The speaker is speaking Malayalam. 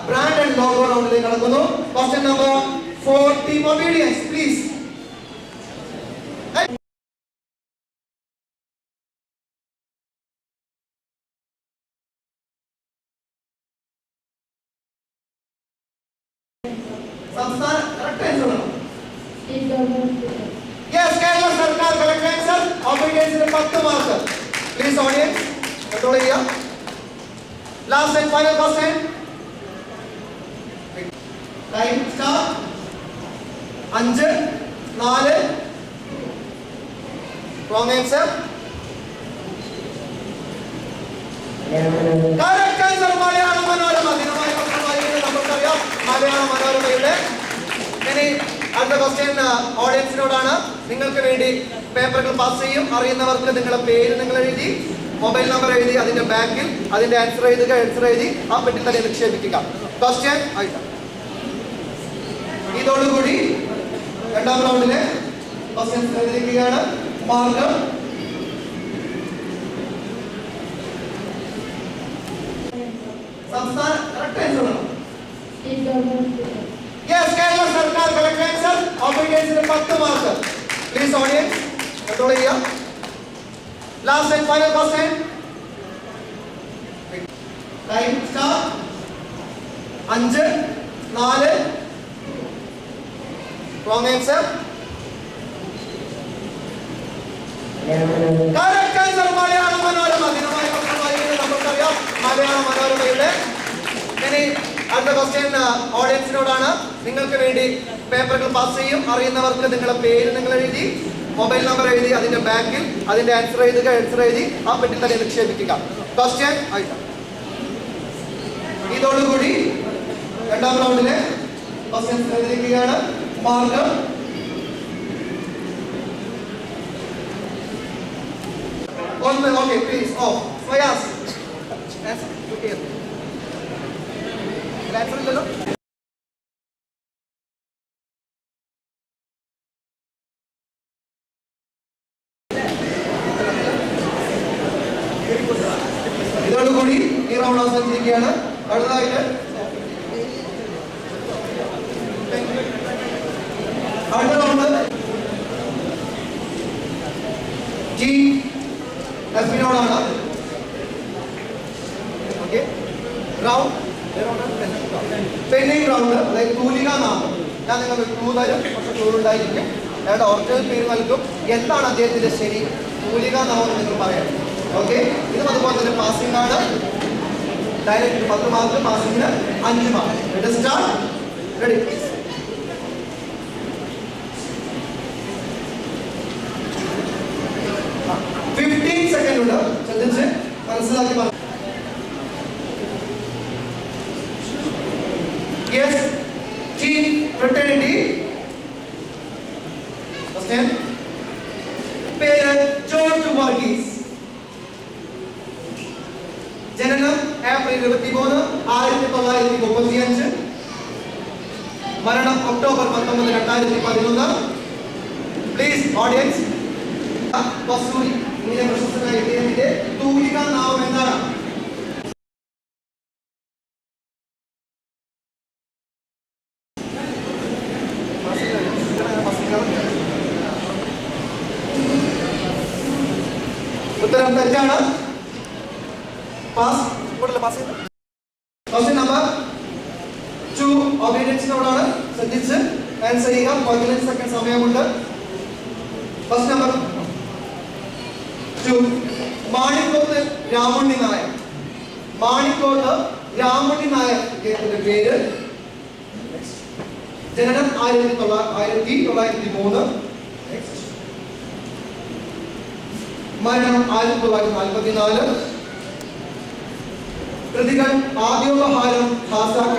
ബ്രാൻഡ് ആൻഡ് ലോഗോ റൗണ്ടിലേക്ക് കടക്കുന്നു. Question number 4, team obedience please. സംസ്ഥാന കറക്റ്റ് ആൻസർ ആണ്. യെസ്, കേരള സർക്കാർ കറക്റ്റ് ആൻസർ. ഒബീഡിയൻസിന് 10 മാർക്ക്. പ്ലീസ് ഓഡിയൻസ് കൺട്രോൾ ചെയ്യുക. Last and final question. Time start. 5, 4. Wrong answer. Correct answer Malayala Manorama. ദിനമായി നമുക്കറിയാം മലയാള മനോരമയുടെ. ഇനി അടുത്ത ക്വസ്റ്റ്യൻ ഓഡിയൻസിനോടാണ്. നിങ്ങൾക്ക് വേണ്ടി പേപ്പറുകൾ പാസ് ചെയ്യും. അറിയുന്നവർക്ക് നിങ്ങളുടെ പേര് നിങ്ങൾ എഴുതി, മൊബൈൽ നമ്പർ എഴുതി, അതിന്റെ ബാക്കിൽ അതിന്റെ ആൻസർ എഴുതുക. ആൻസർ എഴുതി ആ പെട്ടിൽ തന്നെ നിക്ഷേപിക്കുക. ക്വസ്റ്റ്യൻ ആയിട്ട് ഇതോടുകൂടി രണ്ടാം റൗണ്ടിലെ ക്വസ്റ്റ്യൻസ് എഴുതിയിരിക്കുകയാണ്. മാർഗം സംസ്ഥാന കറക്റ്റ് ആൻസർ ആണ്. യെസ്, കേരള സർക്കാർ കറക്റ്റ് ആൻസർ. ഒബീഡിയൻസിന് 10 മാർക്ക്. പ്ലീസ് ഓഡിയൻസ് കൺട്രോൾ ചെയ്യുക. Last and final question. Time start. 5, 4. Wrong answer. Correct answer Malayala Manorama. ദിനമായി നമുക്കറിയാം മലയാള മനോരമയുടെ. ഇനി അടുത്ത ക്വസ്റ്റ്യൻ ഓഡിയൻസിനോടാണ്. നിങ്ങൾക്ക് വേണ്ടി പേപ്പറുകൾ പാസ് ചെയ്യും. അറിയുന്നവർക്ക് നിങ്ങളുടെ പേര് നിങ്ങൾ എഴുതി, മൊബൈൽ നമ്പർ എഴുതി, അതിന്റെ ബാക്കിൽ അതിന്റെ ആൻസർ എഴുതുക. ആൻസർ എഴുതി ആ പെട്ടിൽ തന്നെ നിക്ഷേപിക്കുക. ക്വസ്റ്റ്യൻ ആയിട്ട് ഇതോടുകൂടി രണ്ടാം റൗണ്ടിലെ ക്വസ്റ്റ്യൻസ് എഴുതിയിരിക്കുകയാണ്. മാർഗം ഒന്ന്. Okay please. സ്വയാസ് ആൻസർ ഇല്ലല്ലോ. ഇതോടുകൂടി ഈ റൗണ്ട് അവസാനിച്ചിരിക്കുകയാണ്. അടുത്ത റൗണ്ട് ജി എസ്പിനോടാണ്. Okay, round penning round. അതായത് തൂലിക നാമം. ഞാൻ നിങ്ങൾക്ക് ക്ലൂ തരും. കുറച്ച് ക്ലൂ ഉണ്ടായിരിക്കും. അയാളുടെ ഒറിജിനൽ പേര് നൽകും. എന്താണ് അദ്ദേഹത്തിന്റെ ശരി തൂലിക നാമം നിങ്ങൾ പറയാം. ഓക്കെ, ഇതും അതുപോലെ തന്നെ പാസിംഗ് ആണ്. ഡയറക്റ്റ് 10 മാർക്ക്, പാസിംഗിന് 5 mark. Start. Ready please. Second ഉണ്ട്. ശ്രദ്ധിച്ച് മനസ്സിലാക്കി പറഞ്ഞു. Yes, team fraternity. പേര് ജോർജ് വർഗീസ്. ജനനം ഏപ്രിൽ 23, 1935. മരണം ഒക്ടോബർ 19, 2011. Please audience. വസൂരി ഇങ്ങനെ പ്രശസ്തനായ ഇദ്ദേഹത്തിന്റെ തൂലിക നാമം എന്താണ്? ഉത്തരം തെറ്റാണ്. പാസ്. Question number 2 ഒബീഡിയൻസിനോടാണ്. ശ്രദ്ധിച്ച് ആൻസർ ചെയ്യുക. 15 സെക്കൻഡ് സമയമുണ്ട്. Question number 2. മാണിക്കോത്ത് രാമുണ്ണി നായർ. മാണിക്കോത്ത് രാമുണ്ണി നായർ ഇദ്ദേഹത്തിന്റെ പേര്. ജനനം 1903. മരണം 1944. കൃതികൾ ആദ്യോപഹാരം, ഖാസാക്കി.